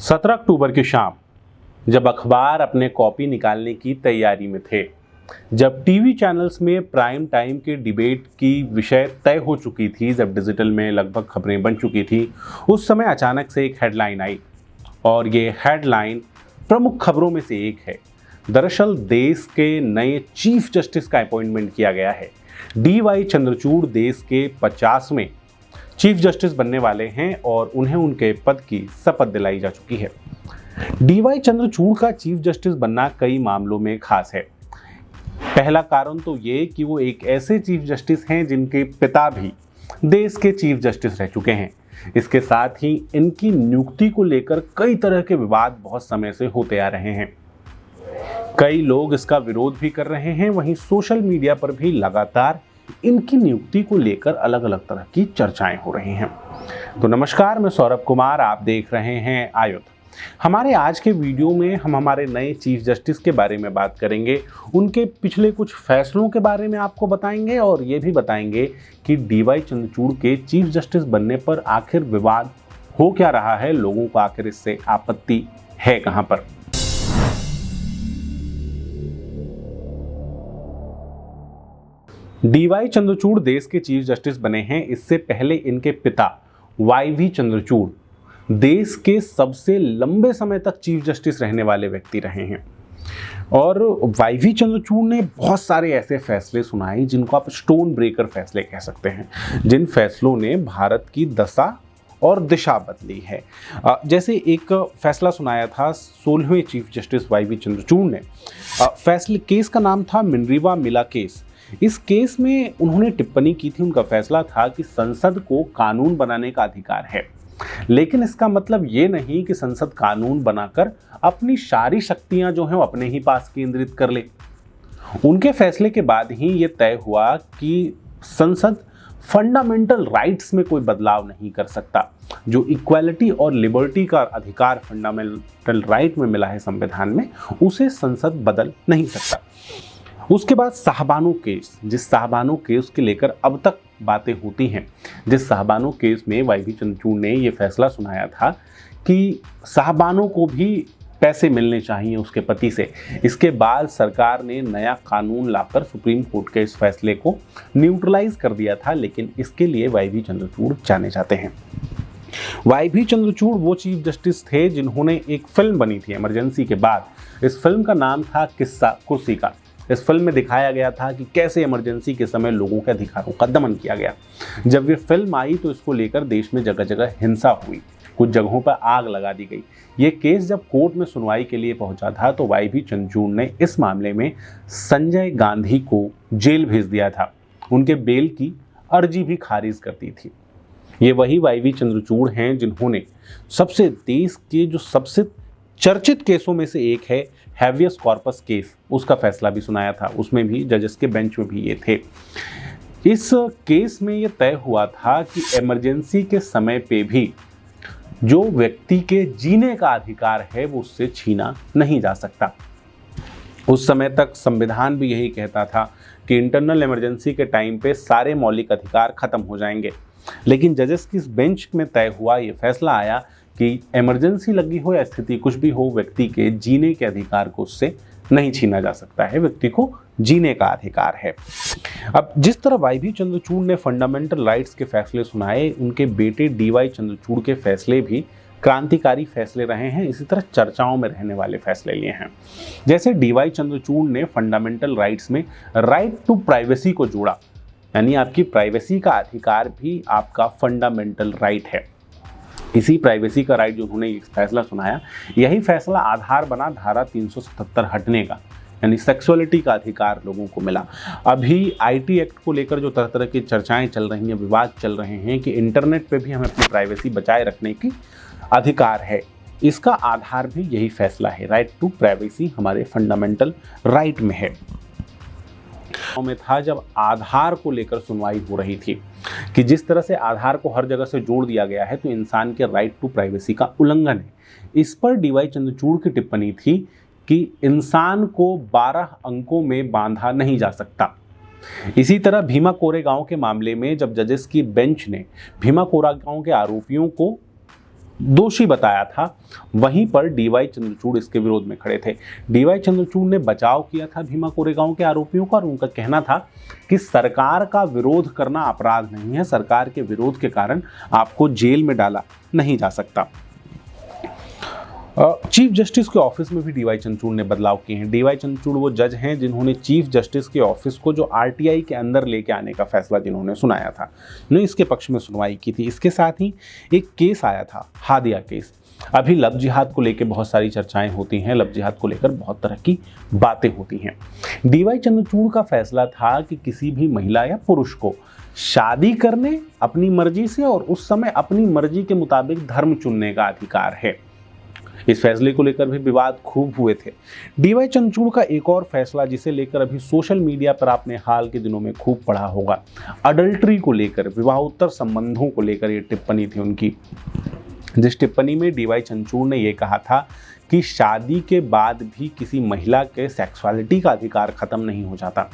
17 अक्टूबर की शाम जब अखबार अपने कॉपी निकालने की तैयारी में थे, जब टीवी चैनल्स में प्राइम टाइम के डिबेट की विषय तय हो चुकी थी, जब डिजिटल में लगभग खबरें बन चुकी थी, उस समय अचानक से एक हेडलाइन आई और ये हेडलाइन प्रमुख खबरों में से एक है। दरअसल देश के नए चीफ जस्टिस का अपॉइंटमेंट किया गया है। DY चंद्रचूड़ देश के 50वें चीफ जस्टिस बनने वाले हैं और उन्हें उनके पद की शपथ दिलाई जा चुकी है। DY चंद्रचूड़ का चीफ जस्टिस बनना कई मामलों में खास है। पहला कारण तो ये कि वो एक ऐसे चीफ जस्टिस हैं जिनके पिता भी देश के चीफ जस्टिस रह चुके हैं। इसके साथ ही इनकी नियुक्ति को लेकर कई तरह के विवाद बहुत समय से होते आ रहे हैं। कई लोग इसका विरोध भी कर रहे हैं, वहीं सोशल मीडिया पर भी लगातार इनकी नियुक्ति को लेकर अलग अलग तरह की चर्चाएं हो रही हैं। तो नमस्कार, मैं सौरभ कुमार, आप देख रहे हैं आयुध। हमारे आज के वीडियो में हम हमारे नए चीफ जस्टिस के बारे में बात करेंगे, उनके पिछले कुछ फैसलों के बारे में आपको बताएंगे और ये भी बताएंगे कि DY चंद्रचूड़ के चीफ जस्टिस बनने पर आखिर विवाद हो क्या रहा है, लोगों को आखिर इससे आपत्ति है कहां पर। DY चंद्रचूड़ देश के चीफ जस्टिस बने हैं। इससे पहले इनके पिता YV चंद्रचूड़ देश के सबसे लंबे समय तक चीफ जस्टिस रहने वाले व्यक्ति रहे हैं और YV चंद्रचूड़ ने बहुत सारे ऐसे फैसले सुनाए जिनको आप स्टोन ब्रेकर फैसले कह सकते हैं, जिन फैसलों ने भारत की दशा और दिशा बदली है। जैसे एक फैसला सुनाया था 16वें चीफ जस्टिस YV चंद्रचूड़ ने। फैसले केस का नाम था मिनरीवा मिला केस। इस केस में उन्होंने टिप्पणी की थी, उनका फैसला था कि संसद को कानून बनाने का अधिकार है, लेकिन इसका मतलब ये नहीं कि संसद कानून बनाकर अपनी सारी शक्तियां जो हैं वो अपने ही पास केंद्रित कर ले। उनके फैसले के बाद ही ये तय हुआ कि संसद फंडामेंटल राइट्स में कोई बदलाव नहीं कर सकता। जो इक्वालिटी और लिबर्टी का अधिकार फंडामेंटल राइट में मिला है संविधान में, उसे संसद बदल नहीं सकता। उसके बाद साहबानो केस, जिस साहबानो केस के लेकर अब तक बातें होती हैं, जिस साहबानो केस में YV चंद्रचूड़ ने ये फैसला सुनाया था कि साहबानो को भी पैसे मिलने चाहिए उसके पति से। इसके बाद सरकार ने नया कानून लाकर सुप्रीम कोर्ट के इस फैसले को न्यूट्रलाइज कर दिया था, लेकिन इसके लिए YV चंद्रचूड़ जाने जाते हैं। YV चंद्रचूड़ वो चीफ जस्टिस थे जिन्होंने एक फिल्म बनी थी इमरजेंसी के बाद। इस फिल्म का नाम था किस्सा कुर्सी का। इस फिल्म में दिखाया गया था कि कैसे इमरजेंसी के समय लोगों के अधिकारों का दमन किया गया। जब ये फिल्म आई तो इसको लेकर देश में जगह जगह हिंसा हुई, कुछ जगहों पर आग लगा दी गई। ये केस जब कोर्ट में सुनवाई के लिए पहुंचा था तो YV चंद्रचूड़ ने इस मामले में संजय गांधी को जेल भेज दिया था। उनके बेल की अर्जी भी खारिज कर दी थी। ये वही YV चंद्रचूड़ हैं जिन्होंने सबसे देश के जो सबसे चर्चित केसों में से एक है हैवियस कॉर्पस केस, उसका फैसला भी सुनाया था। उसमें भी जजेस के बेंच में भी ये थे। इस केस में ये तय हुआ था कि इमरजेंसी के समय पे भी जो व्यक्ति के जीने का अधिकार है वो उससे छीना नहीं जा सकता। उस समय तक संविधान भी यही कहता था कि इंटरनल इमरजेंसी के टाइम पे सारे मौलिक अधिकार खत्म हो जाएंगे, लेकिन जजेस की इस बेंच में तय हुआ, ये फैसला आया कि इमरजेंसी लगी हो या स्थिति कुछ भी हो, व्यक्ति के जीने के अधिकार को उससे नहीं छीना जा सकता है। व्यक्ति को जीने का अधिकार है। अब जिस तरह YV चंद्रचूड़ ने फंडामेंटल राइट्स के फैसले सुनाए, उनके बेटे DY चंद्रचूड़ के फैसले भी क्रांतिकारी फैसले रहे हैं। इसी तरह चर्चाओं में रहने वाले फैसले लिए हैं। जैसे DY चंद्रचूड़ ने फंडामेंटल राइट्स में राइट टू प्राइवेसी को जोड़ा, यानी आपकी प्राइवेसी का अधिकार भी आपका फंडामेंटल राइट है। इसी प्राइवेसी का राइट जो उन्होंने फैसला सुनाया, यही फैसला आधार बना धारा 377 हटने का, यानी सेक्सुअलिटी का अधिकार लोगों को मिला। अभी IT एक्ट को लेकर जो तरह तरह की चर्चाएं चल रही हैं, विवाद चल रहे हैं कि इंटरनेट पे भी हमें अपनी प्राइवेसी बचाए रखने की अधिकार है, इसका आधार भी यही फैसला है। राइट टू प्राइवेसी हमारे फंडामेंटल राइट में है। में था जब आधार को लेकर सुनवाई हो रही थी कि जिस तरह से आधार को हर जगह से जोड़ दिया गया है तो इंसान के राइट टू प्राइवेसी का उल्लंघन है। इस पर DY चंद्रचूड़ की टिप्पणी थी कि इंसान को 12 अंकों में बांधा नहीं जा सकता। इसी तरह भीमा कोरेगांव के मामले में जब जजेस की बेंच ने भीमा कोरेगांव के आरोपियों को दोषी बताया था, वहीं पर डीवाई चंद्रचूड़ इसके विरोध में खड़े थे। डीवाई चंद्रचूड़ ने बचाव किया था भीमा कोरेगांव के आरोपियों का और उनका कहना था कि सरकार का विरोध करना अपराध नहीं है, सरकार के विरोध के कारण आपको जेल में डाला नहीं जा सकता। चीफ जस्टिस के ऑफिस में भी डीवाई चंद्रचूड़ ने बदलाव किए हैं। डीवाई चंद्रचूड़ वो जज हैं जिन्होंने चीफ जस्टिस के ऑफिस को जो आरटीआई के अंदर लेके आने का फैसला जिन्होंने सुनाया था, ने इसके पक्ष में सुनवाई की थी। इसके साथ ही एक केस आया था, हादिया केस। अभी लव जिहाद को लेकर बहुत सारी चर्चाएं होती हैं, लव जिहाद को लेकर बहुत तरह की बातें होती हैं। डीवाई चंद्रचूड़ का फैसला था कि किसी भी महिला या पुरुष को शादी करने अपनी मर्जी से और उस समय अपनी मर्जी के मुताबिक धर्म चुनने का अधिकार है। इस फैसले को लेकर भी विवाद खूब हुए थे। डीवाई चंद्रचूड़ का एक और फैसला जिसे लेकर अभी सोशल मीडिया पर आपने हाल के दिनों में खूब पढ़ा होगा, अडल्ट्री को लेकर, विवाहोत्तर संबंधों को लेकर ये टिप्पणी थी उनकी, जिस टिप्पणी में डीवाई चंद्रचूड़ ने यह कहा था कि शादी के बाद भी किसी महिला के सेक्सुअलिटी का अधिकार खत्म नहीं हो जाता।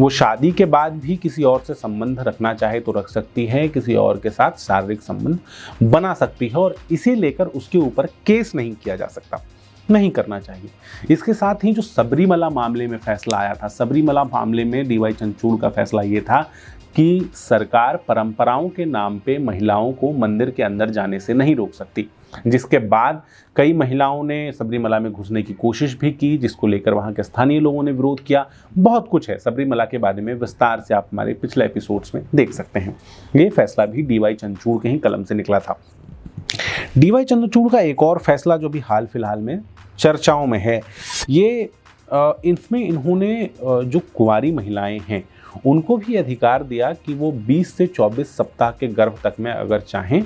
वो शादी के बाद भी किसी और से संबंध रखना चाहे तो रख सकती है, किसी और के साथ शारीरिक संबंध बना सकती है और इसे लेकर उसके ऊपर केस नहीं किया जा सकता, नहीं करना चाहिए। इसके साथ ही जो सबरीमला मामले में फैसला आया था, सबरीमला मामले में डीवाई चंद्रचूड़ का फैसला ये था कि सरकार परंपराओं के नाम पे महिलाओं को मंदिर के अंदर जाने से नहीं रोक सकती, जिसके बाद कई महिलाओं ने सबरीमला में घुसने की कोशिश भी की, जिसको लेकर वहां के स्थानीय लोगों ने विरोध किया। बहुत कुछ है सबरीमला के बारे में, विस्तार से आप हमारे पिछले एपिसोड्स में देख सकते हैं। ये फैसला भी डीवाई चंद्रचूड़ के ही कलम से निकला था। डीवाई चंद्रचूड़ का एक और फैसला जो भी हाल फिलहाल में चर्चाओं में है, ये इसमें इन्होंने जो कुंवारी महिलाएं हैं उनको भी अधिकार दिया कि वो 20 से 24 सप्ताह के गर्भ तक में अगर चाहें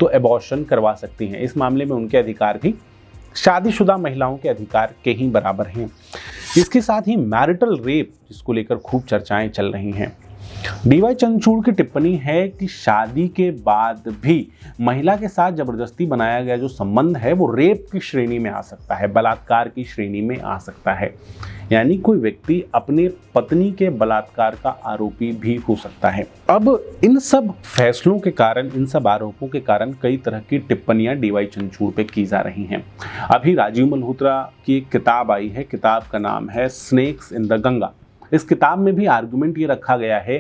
तो एबॉर्शन करवा सकती हैं। इस मामले में उनके अधिकार भी शादीशुदा महिलाओं के अधिकार के ही बराबर हैं। इसके साथ ही मैरिटल रेप, जिसको लेकर खूब चर्चाएं चल रही हैं, डीवाई चंद्रचूड़ की टिप्पणी है कि शादी के बाद भी महिला के साथ जबरदस्ती बनाया गया जो संबंध है वो रेप की श्रेणी में आ सकता है, बलात्कार की श्रेणी में आ सकता है। यानी कोई व्यक्ति अपने पत्नी के बलात्कार का आरोपी भी हो सकता है। अब इन सब फैसलों के कारण, इन सब आरोपों के कारण कई तरह की टिप्पणियां डीवाई चंद्रचूड़ पे की जा रही हैं। अभी राजीव मल्होत्रा की एक किताब आई है, किताब का नाम है स्नेक्स इन द गंगा। इस किताब में भी आर्गुमेंट ये रखा गया है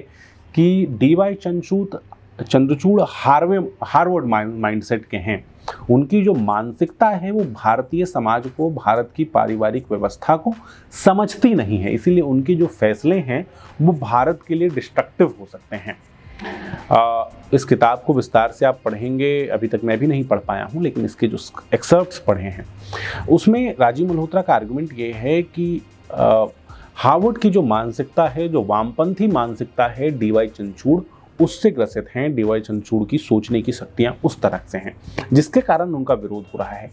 कि डीवाई चंद्रचूड़ हार्वर्ड माइंडसेट के हैं। उनकी जो मानसिकता है वो भारतीय समाज को, भारत की पारिवारिक व्यवस्था को समझती नहीं है, इसीलिए उनके जो फैसले हैं वो भारत के लिए डिस्ट्रक्टिव हो सकते हैं। इस किताब को विस्तार से आप पढ़ेंगे, अभी तक मैं भी नहीं पढ़ पाया हूँ, लेकिन इसके जो एक्सर्प्ट्स पढ़े हैं उसमें राजीव मल्होत्रा का आर्गुमेंट ये है कि हार्वर्ड की जो मानसिकता है, जो वामपंथी मानसिकता है, डीवाई चंद्रचूड़ उससे ग्रसित हैं। डीवाई चंद्रचूड़ की सोचने की शक्तियां उस तरह से हैं जिसके कारण उनका विरोध हो रहा है।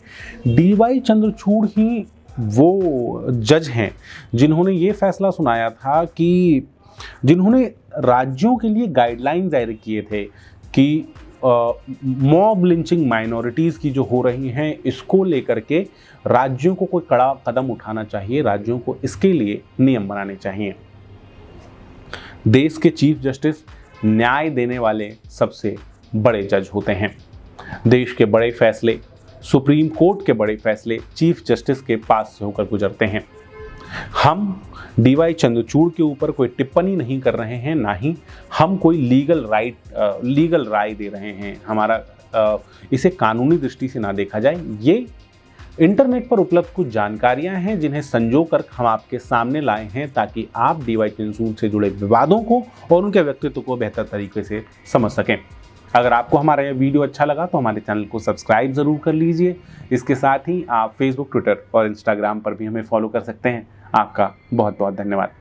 डीवाई चंद्रचूड़ ही वो जज हैं जिन्होंने ये फैसला सुनाया था कि जिन्होंने राज्यों के लिए गाइडलाइन जारी किए थे कि मॉब लिंचिंग माइनॉरिटीज़ की जो हो रही हैं इसको लेकर के राज्यों को कोई कड़ा कदम उठाना चाहिए, राज्यों को इसके लिए नियम बनाने चाहिए। देश के चीफ जस्टिस न्याय देने वाले सबसे बड़े जज होते हैं। देश के बड़े फैसले, सुप्रीम कोर्ट के बड़े फैसले चीफ जस्टिस के पास से होकर गुजरते हैं। हम डीवाई चंद्रचूड़ के ऊपर कोई टिप्पणी नहीं कर रहे हैं, ना ही हम कोई लीगल राय दे रहे हैं। हमारा इसे कानूनी दृष्टि से ना देखा जाए, ये इंटरनेट पर उपलब्ध कुछ जानकारियां हैं जिन्हें संजो कर हम आपके सामने लाए हैं ताकि आप डीवाई चंद्रचूड़ से जुड़े विवादों को और उनके व्यक्तित्व को बेहतर तरीके से समझ सकें। अगर आपको हमारा यह वीडियो अच्छा लगा तो हमारे चैनल को सब्सक्राइब ज़रूर कर लीजिए। इसके साथ ही आप फेसबुक, ट्विटर और इंस्टाग्राम पर भी हमें फॉलो कर सकते हैं। आपका बहुत बहुत धन्यवाद।